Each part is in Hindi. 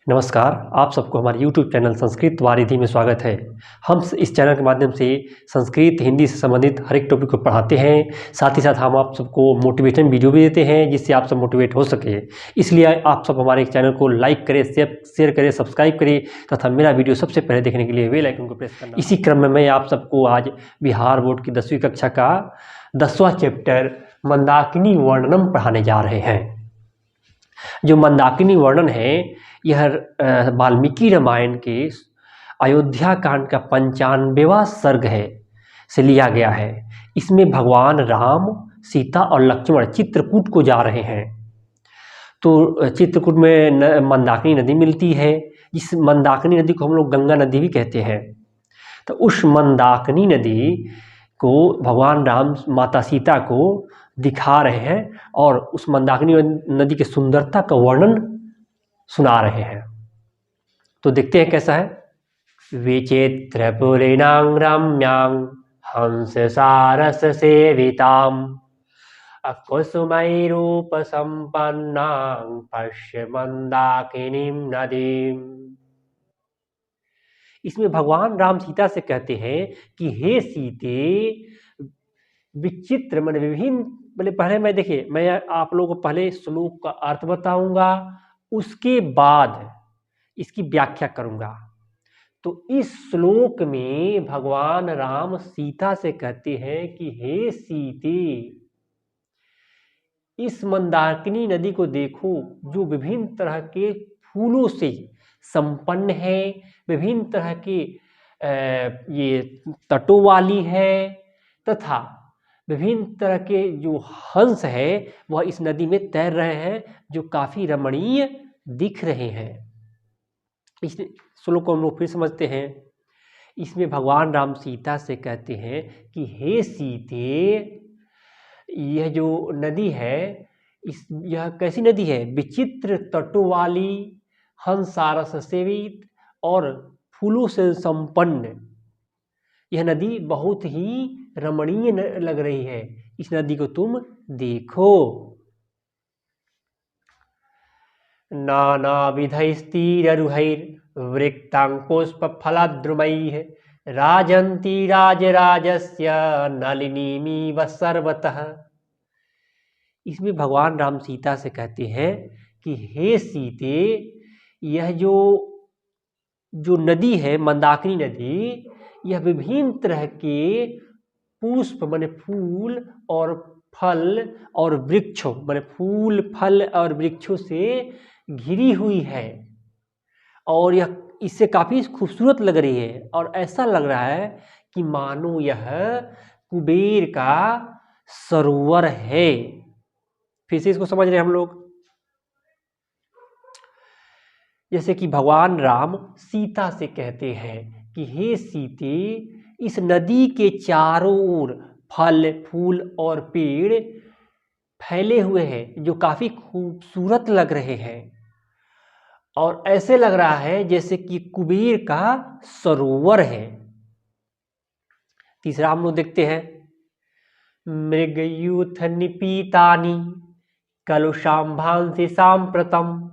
नमस्कार, आप सबको हमारे YouTube चैनल संस्कृत वारिधि में स्वागत है। हम इस चैनल के माध्यम से संस्कृत, हिंदी से संबंधित हर एक टॉपिक को पढ़ाते हैं। साथ ही साथ हम आप सबको मोटिवेशन वीडियो भी देते हैं जिससे आप सब मोटिवेट हो सके। इसलिए आप सब हमारे चैनल को लाइक करें, शेयर करें, सब्सक्राइब करें तथा मेरा वीडियो सबसे पहले देखने के लिए बेल आइकन को प्रेस करना। इसी क्रम में मैं आप सबको आज बिहार बोर्ड की 10वीं कक्षा का 10वां चैप्टर मंदाकिनी वर्णनम पढ़ाने जा रहे हैं। जो मंदाकिनी वर्णन है यह वाल्मीकि रामायण के अयोध्या कांड का 95वां सर्ग है से लिया गया है। इसमें भगवान राम, सीता और लक्ष्मण चित्रकूट को जा रहे हैं। तो चित्रकूट में मंदाकिनी नदी मिलती है, जिस मंदाकिनी नदी को हम लोग गंगा नदी भी कहते हैं। तो उस मंदाकिनी नदी को भगवान राम माता सीता को दिखा रहे हैं और उस मंदाकिनी नदी की सुंदरता का वर्णन सुना रहे हैं। तो देखते हैं कैसा है। विचित्रपुरीणां रम्यां हंस सारस सेवितां कुसुमैरूप संपन्नां पश्य मंदाकिनीं नदीं। इसमें भगवान राम सीता से कहते हैं कि हे सीते, विचित्र माने विभिन्न, पहले मैं आप लोगों को पहले श्लोक का अर्थ बताऊंगा, उसके बाद इसकी व्याख्या करूंगा। तो इस श्लोक में भगवान राम सीता से कहते हैं कि हे सीते, इस मंदाकिनी नदी को देखो जो विभिन्न तरह के फूलों से संपन्न है, विभिन्न तरह के ये तटों वाली है तथा विभिन्न तरह के जो हंस है वह इस नदी में तैर रहे हैं, जो काफी रमणीय दिख रहे हैं। इस श्लोक को हम लोग फिर समझते हैं। इसमें भगवान राम सीता से कहते हैं कि हे सीते, यह जो नदी है यह कैसी नदी है? विचित्र तटों वाली, हंसारस सेवित और फूलों से संपन्न यह नदी बहुत ही रमणीय लग रही है। इस नदी को तुम देखो। नानाविधैस्तीररुहैर्वृक्तां पुष्पफलद्रुमैः राजन्ती राजराजस्य नलिनीमिव सर्वतः। इसमें भगवान राम सीता से कहते हैं कि हे सीते, यह जो नदी है मंदाकिनी नदी, यह विभिन्न तरह के पुष्प माने फूल और फल और वृक्षों माने फूल, फल और वृक्षों से घिरी हुई है और यह इससे काफी खूबसूरत लग रही है। और ऐसा लग रहा है कि मानो यह कुबेर का सरोवर है। फिर से इसको समझ रहे हैं हम लोग। जैसे कि भगवान राम सीता से कहते हैं कि हे सीते, इस नदी के चारों ओर फल, फूल और पेड़ फैले हुए हैं जो काफी खूबसूरत लग रहे हैं और ऐसे लग रहा है जैसे कि कुबेर का सरोवर है। तीसरा हम लोग देखते हैं। मृगयूथ निपीतानि कलुषाम्भांसि सांप्रतम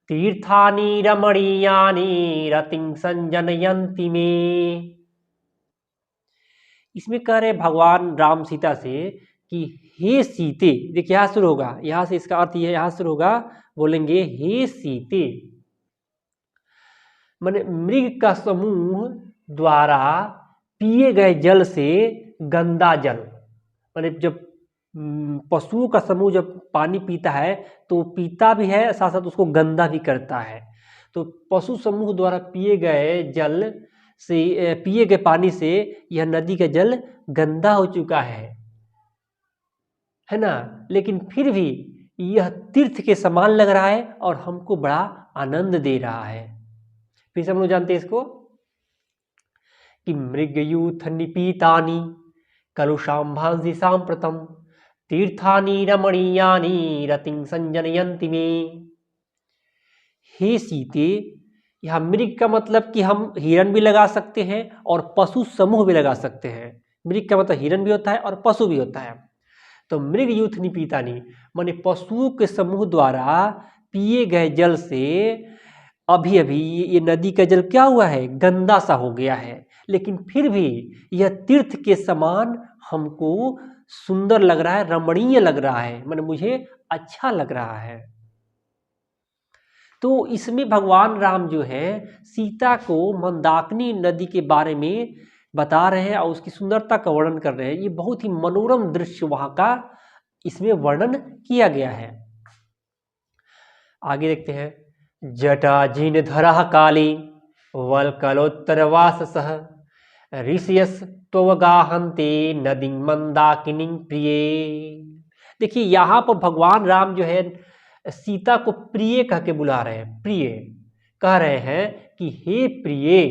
तीर्थानि रमणीयानि रतिं संजनयन्ति मे। इसमें कह रहे भगवान राम सीता से कि हे सीते, देखिए यहां शुरू होगा, यहां से इसका अर्थ यह यहां शुरू होगा, बोलेंगे हे सीते माने मृग का समूह द्वारा पिए गए जल से गंदा जल, माने जब पशुओं का समूह जब पानी पीता है तो पीता भी है, साथ साथ उसको गंदा भी करता है। तो पशु समूह द्वारा पिए गए पानी से यह नदी का जल गंदा हो चुका है ना, लेकिन फिर भी यह तीर्थ के समान लग रहा है और हमको बड़ा आनंद दे रहा है। फिर से हम लोग जानते हैं इसको कि मृगयूथ निपीतानि कलुषाम्भांसि सांप्रतम तीर्थानि रमणीयानि रतिं संजनयन्ति मे। हे सीते, यह मृग का मतलब कि हम हिरण भी लगा सकते हैं और पशु समूह भी लगा सकते हैं। मृग का मतलब हिरण भी होता है और पशु भी होता है। तो मृग यूथ निपीतानि माने पशुओं के समूह द्वारा पिए गए जल से अभी अभी ये नदी का जल क्या हुआ है, गंदा सा हो गया है, लेकिन फिर भी यह तीर्थ के समान हमको सुंदर लग रहा है, रमणीय लग रहा है, मतलब मुझे अच्छा लग रहा है। तो इसमें भगवान राम जो है सीता को मंदाकिनी नदी के बारे में बता रहे हैं और उसकी सुंदरता का वर्णन कर रहे हैं। ये बहुत ही मनोरम दृश्य वहां का इसमें वर्णन किया गया है। आगे देखते हैं। जटा जिन धरा काली वल्कलोत्तरवास सह ऋषयस त्वगाहन्ते नदी मंदाकिनी प्रिय। देखिए यहाँ पर भगवान राम जो है सीता को प्रिय कह के बुला रहे हैं, प्रिय कह रहे हैं कि हे प्रिय,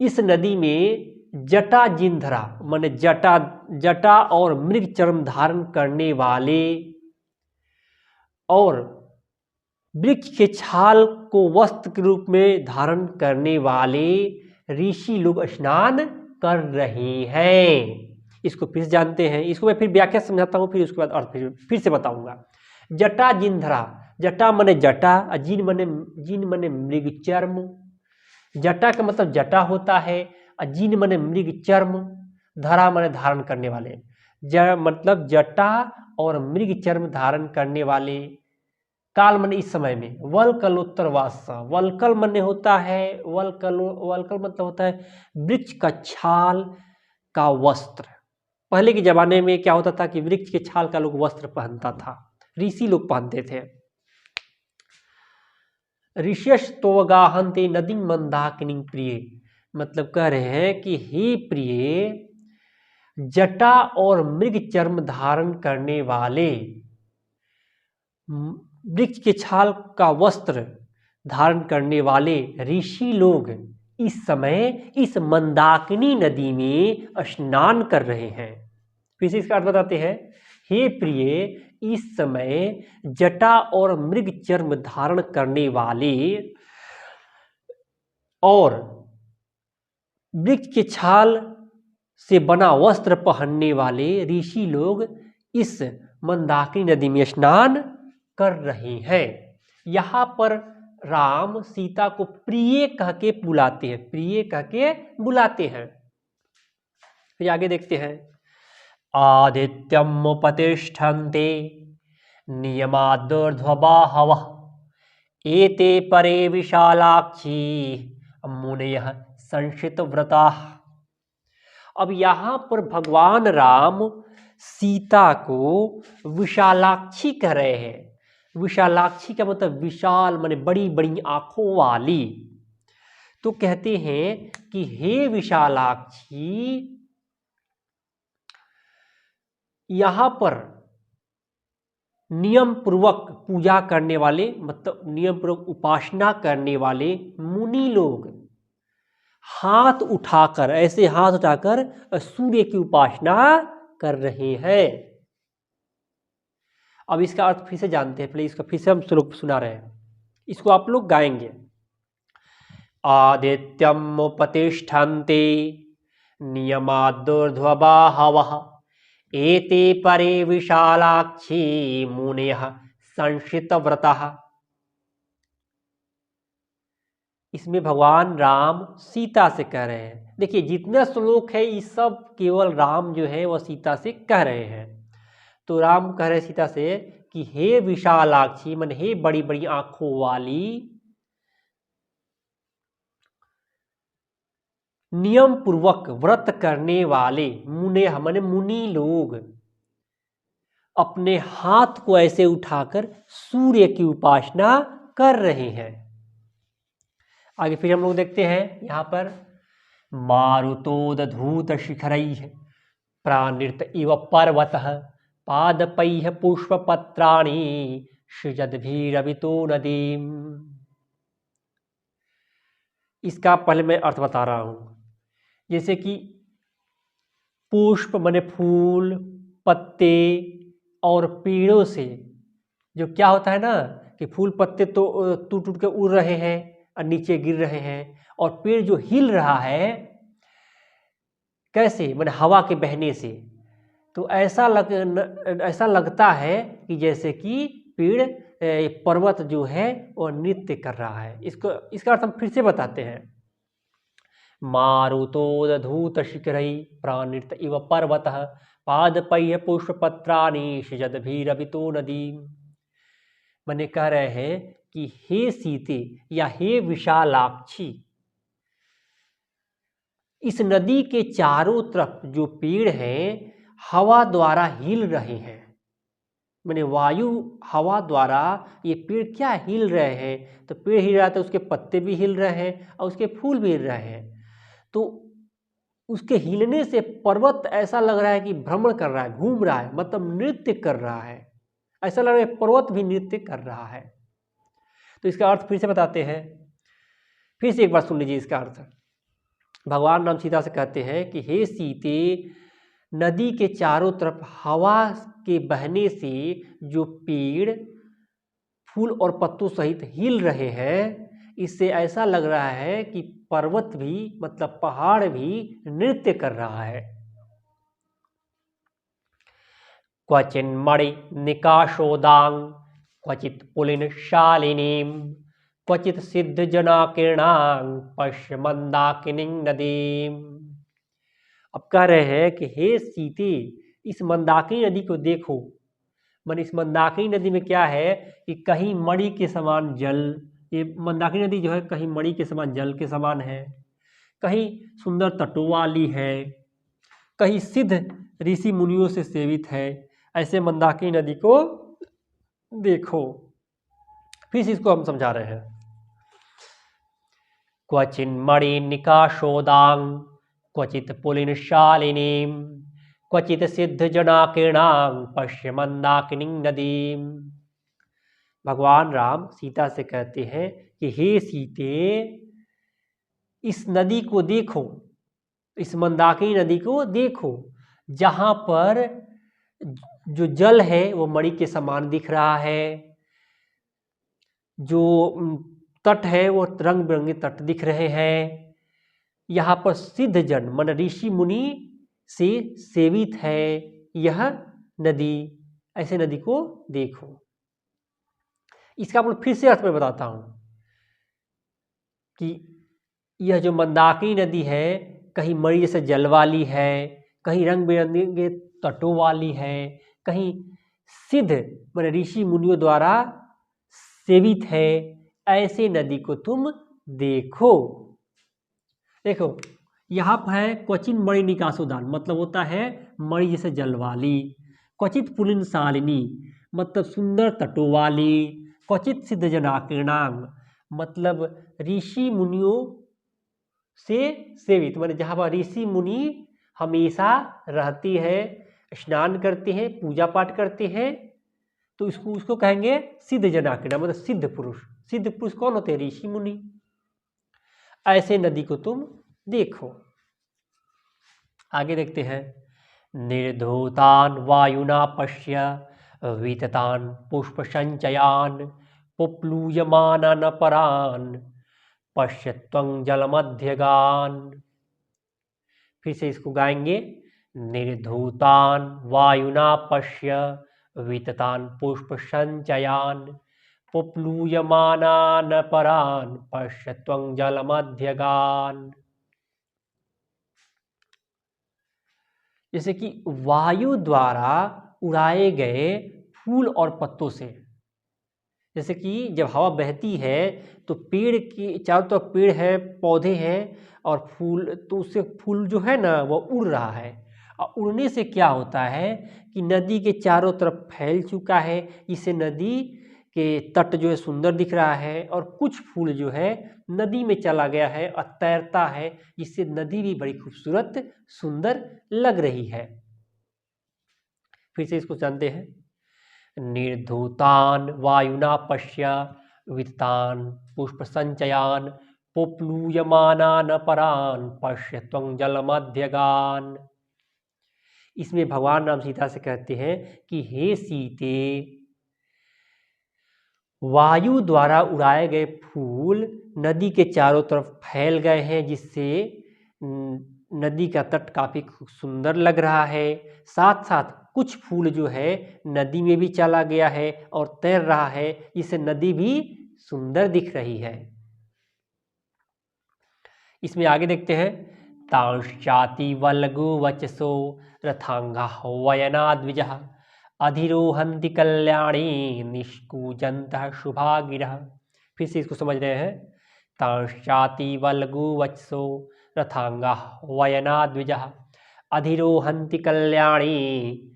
इस नदी में जटा जिनधरा माने जटा और मृग चर्म धारण करने वाले और वृक्ष के छाल को वस्त्र के रूप में धारण करने वाले ऋषि लोग स्नान कर रहे हैं। इसको फिर जानते हैं, इसको मैं फिर व्याख्या समझाता हूँ, फिर उसके बाद अर्थ फिर से बताऊंगा। जटा जिनधरा, जटा मने जटा, जिन मने मृग चर्म। जटा का मतलब जटा होता है, जिन मने मृग चर्म, धरा मने धारण करने वाले। मतलब जटा और मृग चर्म धारण करने वाले। काल मने इस समय में। वल्कलोत्तरवास, वल्कल मने होता है, वल्कल मतलब होता है वृक्ष का छाल का वस्त्र। पहले के जमाने में क्या होता था कि वृक्ष के छाल का लोग वस्त्र पहनता था, ऋषि लोग पहनते थे। ऋष्यस्तोगाहन्ते नदी मंदाकिनी प्रिय, मतलब कह रहे हैं कि हे प्रिय, जटा और मृग चर्म धारण करने वाले, वृक्ष के छाल का वस्त्र धारण करने वाले ऋषि लोग इस समय इस मंदाकिनी नदी में स्नान कर रहे हैं। फिर से इसका अर्थ बताते हैं। हे प्रिय, इस समय जटा और मृग चर्म धारण करने वाले और वृक्ष के छाल से बना वस्त्र पहनने वाले ऋषि लोग इस मंदाकिनी नदी में स्नान कर रहे हैं। यहाँ पर राम सीता को प्रिय कह के बुलाते हैं, प्रिय कह के बुलाते हैं। फिर आगे देखते हैं। आदित्यम उपतिष्ठन्ते नियमादुर्ध्वबाहवः एते परे विशालाक्षी मुनयः संशितव्रताः। अब यहाँ पर भगवान राम सीता को विशालाक्षी कह रहे हैं। विशालाक्षी का मतलब विशाल माने बड़ी बड़ी आंखों वाली। तो कहते हैं कि हे विशालाक्षी, यहाँ पर नियम पूर्वक पूजा करने वाले, मतलब नियम पूर्वक उपासना करने वाले मुनि लोग हाथ उठाकर, ऐसे हाथ उठाकर सूर्य की उपासना कर रहे हैं। अब इसका अर्थ फिर से जानते हैं, पहले इसका फिर से हम श्लोक सुना रहे हैं, इसको आप लोग गाएंगे। आदित्यम उपतिष्ठन्ते नियमादुर्ध्वबाहवः एते परे विशालाक्षी मुनयः संशितव्रतः। इसमें भगवान राम सीता से कह रहे हैं। देखिए जितना श्लोक है ये सब केवल राम जो है वह सीता से कह रहे हैं। तो राम कह रहे सीता से कि हे विशालाक्षी, मन हे बड़ी बड़ी आंखों वाली, नियम पूर्वक व्रत करने वाले मुने माने मुनि लोग अपने हाथ को ऐसे उठाकर सूर्य की उपासना कर रहे हैं। आगे फिर हम लोग देखते हैं यहाँ पर। मारुतोदधूत शिखरैः प्राणिर्त इव पर्वतः पादपैः पुष्पपत्राणि सृजद्भिरवितो नदीम्। इसका पहले मैं अर्थ बता रहा हूँ। जैसे कि पुष्प माने फूल, पत्ते और पेड़ों से जो क्या होता है ना कि फूल पत्ते तो टूट टूट के उड़ रहे हैं और नीचे गिर रहे हैं, और पेड़ जो हिल रहा है कैसे, माने हवा के बहने से, तो ऐसा लगता है कि जैसे कि पेड़ पर्वत जो है वो नृत्य कर रहा है। इसका अर्थ हम फिर से बताते हैं। मारुतोदधूत शिखरै प्राणृत इव पर्वतः पादपैः पुष्पपत्राणि सृजद्भिरभितो नदीम्। मैंने कह रहे हैं कि हे सीते या हे विशालाक्षी, इस नदी के चारों तरफ जो पेड़ हैं हवा द्वारा हिल रहे हैं। मैंने वायु हवा द्वारा ये पेड़ क्या हिल रहे हैं, तो पेड़ हिल रहा है तो उसके पत्ते भी हिल रहे हैं और उसके फूल भी हिल रहे हैं। तो उसके हिलने से पर्वत ऐसा लग रहा है कि भ्रमण कर रहा है, घूम रहा है, मतलब नृत्य कर रहा है। ऐसा लग रहा है पर्वत भी नृत्य कर रहा है। तो इसका अर्थ फिर से बताते हैं, फिर से एक बार सुन लीजिए इसका अर्थ। भगवान राम सीता से कहते हैं कि हे सीते, नदी के चारों तरफ हवा के बहने से जो पेड़ फूल और पत्तों सहित हिल रहे हैं, इससे ऐसा लग रहा है कि पर्वत भी मतलब पहाड़ भी नृत्य कर रहा है। क्वचिन मणि निकाशोदांग क्वचित पुलिन शालिनीम क्वचित सिद्ध जनाकिरणांग पश्य मंदाकिनी नदीम। अब कह रहे हैं कि हे सीते, इस मंदाकिनी नदी को देखो। मन इस मंदाकिनी नदी में क्या है कि कहीं मणि के समान जल, ये मंदाकिनी नदी जो है कहीं मणि के समान जल के समान है, कहीं सुंदर तटों वाली है, कहीं सिद्ध ऋषि मुनियों से सेवित है। ऐसे मंदाकिनी नदी को देखो। फिर से इसको हम समझा रहे हैं। क्वचिन मणि निकाशोदांग क्वचित पुलिन शालिनीम क्वचित सिद्ध जनाकिरणांग पश्य मंदाकिनी नदीम। भगवान राम सीता से कहते हैं कि हे सीते, इस नदी को देखो, इस मंदाकिनी नदी को देखो, जहां पर जो जल है वो मणि के समान दिख रहा है, जो तट है वो रंग बिरंगे तट दिख रहे हैं, यहाँ पर सिद्ध जन मन ऋषि मुनि से सेवित है यह नदी। ऐसे नदी को देखो। इसका मैं फिर से अर्थ में बताता हूं कि यह जो मंदाकिनी नदी है कहीं मणि जैसे जल वाली है, कहीं रंग बिरंगे तटों वाली है, कहीं सिद्ध मन ऋषि मुनियों द्वारा सेवित है। ऐसे नदी को तुम देखो। देखो यहाँ पर है क्वचिन मणि निकासोदान, मतलब होता है मणि जैसे जल वाली, क्वचित पुलिन शालिनी मतलब सुंदर तटों वाली, क्वचित सिद्ध जनाकिरणांग मतलब ऋषि मुनियों से सेवित, मतलब जहाँ पर ऋषि मुनि हमेशा रहती है, स्नान करते हैं, पूजा पाठ करते हैं, तो उसको कहेंगे सिद्ध जनाकिरणांग, मतलब सिद्ध पुरुष। सिद्ध पुरुष कौन होते हैं? ऋषि मुनि। ऐसे नदी को तुम देखो। आगे देखते हैं। निर्धूतान वायुना पश्य वीततान पुष्प संचयान पुप्लूयमानन परान पश्य त्वं जलमध्यगान। फिर से इसको गाएंगे। निर्धूतान वायुना पश्य वीततान पुष्प संचयान पुप्लूयमानान परान पश्य त्वं जलमध्यगान। जैसे कि वायु द्वारा उड़ाए गए फूल और पत्तों से, जैसे कि जब हवा बहती है तो पेड़ की चारों तरफ पेड़ है, पौधे हैं और फूल, तो उससे फूल जो है ना वो उड़ रहा है। और उड़ने से क्या होता है कि नदी के चारों तरफ फैल चुका है, इससे नदी के तट जो है सुंदर दिख रहा है, और कुछ फूल जो है नदी में चला गया है और तैरता है, जिससे नदी भी बड़ी खूबसूरत सुंदर लग रही है। फिर से इसको जानते हैं। निर्धूतान वायुना पश्य वित्तान पुष्प संचयान पुप्लूयमानान परान पश्य त्वं जलमध्यगान। इसमें भगवान राम सीता से कहते हैं कि हे सीते, वायु द्वारा उड़ाए गए फूल नदी के चारों तरफ फैल गए हैं, जिससे नदी का तट काफी सुंदर लग रहा है। साथ साथ कुछ फूल जो है नदी में भी चला गया है और तैर रहा है, जिससे नदी भी सुंदर दिख रही है। इसमें आगे देखते हैं, तांश्चाति वल्गु वचसो रथांगा वयना द्विजः अधिरोहन्ति कल्याणी निष्कूजन्तः शुभागिरः। फिर से इसको समझ रहे हैं, तांश्चाति वल्गु वचसो रथांगा वयना द्विजः अधिरोहन्ति कल्याणी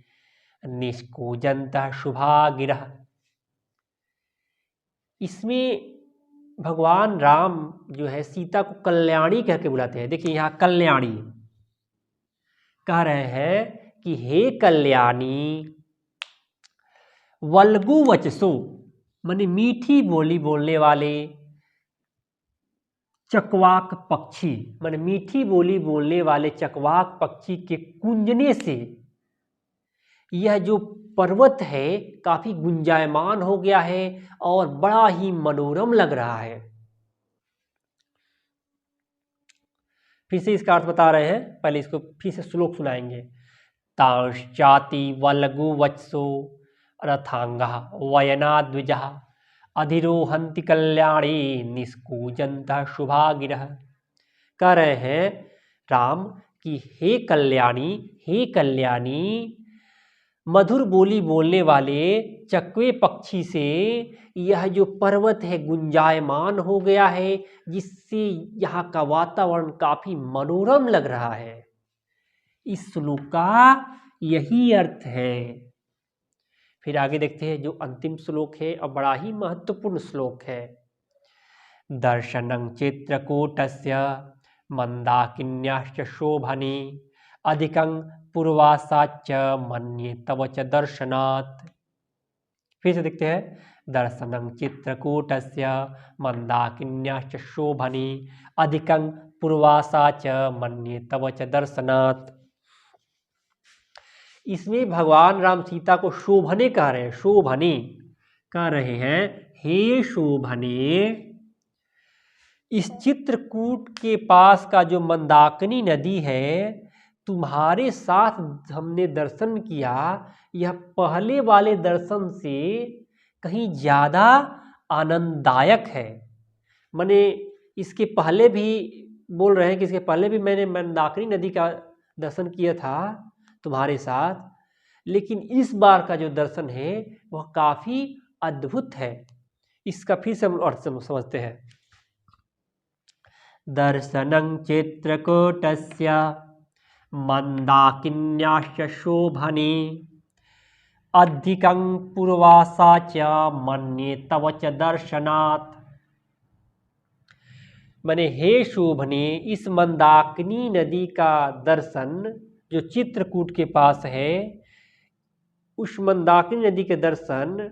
निष्कूजन्तः शुभागिरः। इसमें भगवान राम जो है सीता को कल्याणी कह के बुलाते हैं। देखिए यहाँ कल्याणी कह रहे हैं कि हे कल्याणी, वल्गु वचसो माने मीठी बोली बोलने वाले, चकवाक पक्षी माने मीठी बोली बोलने वाले चकवाक पक्षी के गूंजने से यह जो पर्वत है काफी गुंजायमान हो गया है और बड़ा ही मनोरम लग रहा है। फिर से इसका अर्थ बता रहे हैं, पहले इसको फिर से श्लोक सुनाएंगे। तांश्चाति वल्गु वचसो रथांगा वयना द्विजः अधिरोहन्ति कल्याणी निष्कूजन्तः शुभागिरः। कह रहे हैं राम कि हे कल्याणी, मधुर बोली बोलने वाले चकवे पक्षी से यह जो पर्वत है गुंजायमान हो गया है, जिससे यहाँ का वातावरण काफी मनोरम लग रहा है। इस श्लोक का यही अर्थ है। फिर आगे देखते हैं जो अंतिम श्लोक है और बड़ा ही महत्वपूर्ण श्लोक है। दर्शनं चित्रकूटस्य मंदाकिन्याश्च शोभने अधिकं पूर्वासाच मन्ये तव च दर्शनात्। फिर से देखते हैं, दर्शनं चित्रकूटस्य मंदाकिन्याश्च शोभने अधिकं पूर्वासाच मन्ये तव च दर्शनात्। इसमें भगवान राम सीता को शोभने कह रहे हैं, शोभने कह रहे हैं, हे शोभने, इस चित्रकूट के पास का जो मंदाकिनी नदी है, तुम्हारे साथ हमने दर्शन किया, यह पहले वाले दर्शन से कहीं ज़्यादा आनंददायक है। माने इसके पहले भी बोल रहे हैं कि इसके पहले भी मैंने मंदाकिनी नदी का दर्शन किया था तुम्हारे साथ, लेकिन इस बार का जो दर्शन है वह काफ़ी अद्भुत है। इसका फिर से हम अर्थ समझते हैं। दर्शनं चित्रकूटस्य मंदाकिन्याश्च शोभने अधिकं पूर्वासा च मन्ये तव च दर्शनात्। माने हे शोभने, इस मंदाकिनी नदी का दर्शन जो चित्रकूट के पास है, उस मंदाकिनी नदी के दर्शन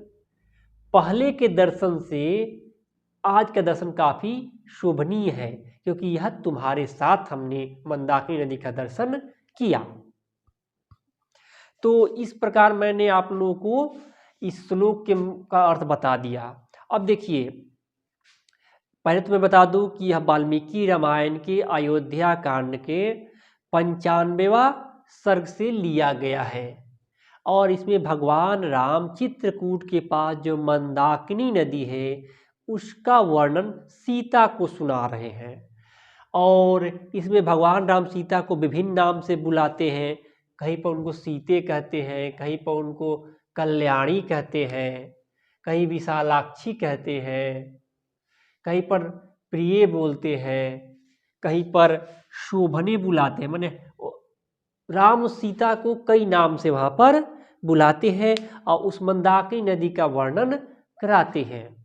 पहले के दर्शन से आज का दर्शन काफ़ी शोभनीय है, क्योंकि यह तुम्हारे साथ हमने मंदाकिनी नदी का दर्शन किया। तो इस प्रकार मैंने आप लोगों को इस श्लोक का अर्थ बता दिया। अब देखिए, पहले तो मैं बता दूं कि यह वाल्मीकि रामायण के अयोध्या कांड के 95वां सर्ग से लिया गया है और इसमें भगवान राम चित्रकूट के पास जो मंदाकिनी नदी है उसका वर्णन सीता को सुना रहे हैं। और इसमें भगवान राम सीता को विभिन्न नाम से बुलाते हैं, कहीं पर उनको सीते कहते हैं, कहीं पर उनको कल्याणी कहते हैं, कहीं विशालाक्षी कहते हैं, कहीं पर प्रिय बोलते हैं, कहीं पर शोभने बुलाते हैं। माने राम सीता को कई नाम से वहाँ पर बुलाते हैं और उस मंदाकिनी नदी का वर्णन कराते हैं।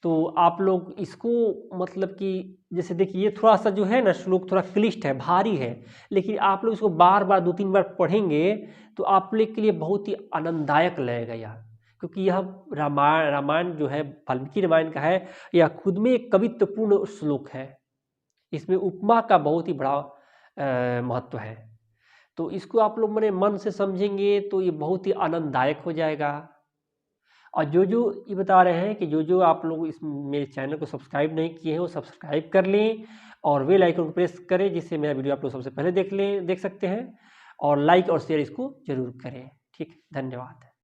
तो आप लोग इसको मतलब कि जैसे देखिए, ये थोड़ा सा जो है ना श्लोक थोड़ा क्लिष्ट है, भारी है, लेकिन आप लोग इसको बार बार 2-3 बार पढ़ेंगे तो आप लोग के लिए बहुत ही आनंददायक लगेगा यह, क्योंकि यह रामायण जो है वाल्मीकि रामायण का है, यह खुद में एक कवित्वपूर्ण श्लोक है। इसमें उपमा का बहुत ही बड़ा महत्व है। तो इसको आप लोग मेरे मन से समझेंगे तो ये बहुत ही आनंददायक हो जाएगा। और जो ये बता रहे हैं कि जो आप लोग इस मेरे चैनल को सब्सक्राइब नहीं किए हैं वो सब्सक्राइब कर लें और बेल आइकन को प्रेस करें, जिससे मेरा वीडियो आप लोग सबसे पहले देख सकते हैं। और लाइक और शेयर इसको ज़रूर करें। ठीक, धन्यवाद।